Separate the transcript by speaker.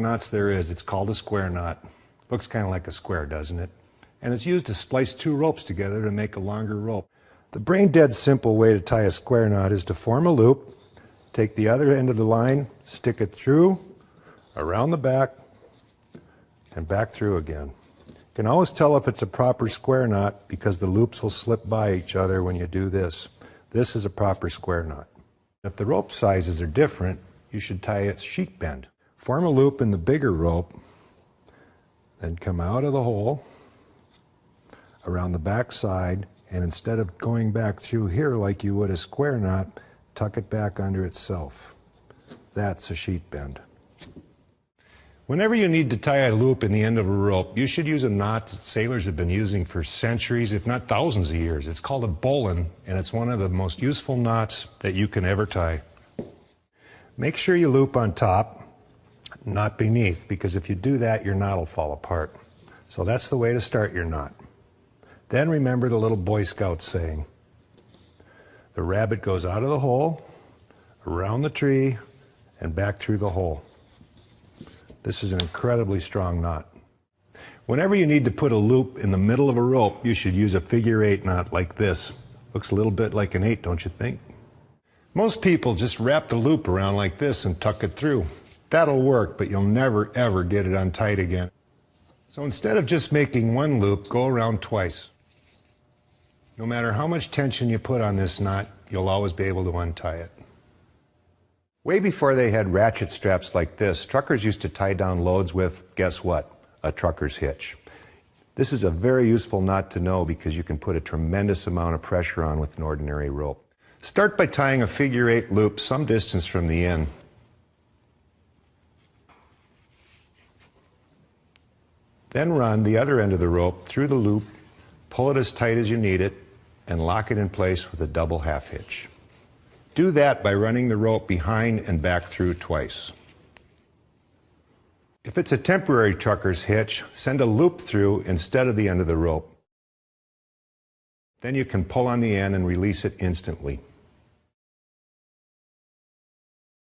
Speaker 1: knots there is. It's called a square knot. Looks kind of like a square, doesn't it? And it's used to splice two ropes together to make a longer rope. The brain-dead simple way to tie a square knot is to form a loop, take the other end of the line, stick it through, around the back, and back through again. You can always tell if it's a proper square knot because the loops will slip by each other when you do this. This is a proper square knot. If the rope sizes are different, you should tie a sheet bend. Form a loop in the bigger rope, then come out of the hole, around the back side, and instead of going back through here like you would a square knot, tuck it back under itself. That's a sheet bend. Whenever you need to tie a loop in the end of a rope, you should use a knot that sailors have been using for centuries, if not thousands of years. It's called a bowline, and it's one of the most useful knots that you can ever tie. Make sure you loop on top, not beneath, because if you do that, your knot will fall apart. So that's the way to start your knot. Then remember the little Boy Scout saying. The rabbit goes out of the hole, around the tree, and back through the hole. This is an incredibly strong knot. Whenever you need to put a loop in the middle of a rope, you should use a figure-8 knot like this. Looks a little bit like an 8, don't you think? Most people just wrap the loop around like this and tuck it through. That'll work, but you'll never ever get it untied again. So instead of just making one loop, go around twice. No matter how much tension you put on this knot, you'll always be able to untie it. Way before they had ratchet straps like this, truckers used to tie down loads with, guess what? A trucker's hitch. This is a very useful knot to know because you can put a tremendous amount of pressure on with an ordinary rope. Start by tying a figure-8 loop some distance from the end. Then run the other end of the rope through the loop, pull it as tight as you need it, and lock it in place with a double half hitch. Do that by running the rope behind and back through twice. If it's a temporary trucker's hitch, send a loop through instead of the end of the rope. Then you can pull on the end and release it instantly.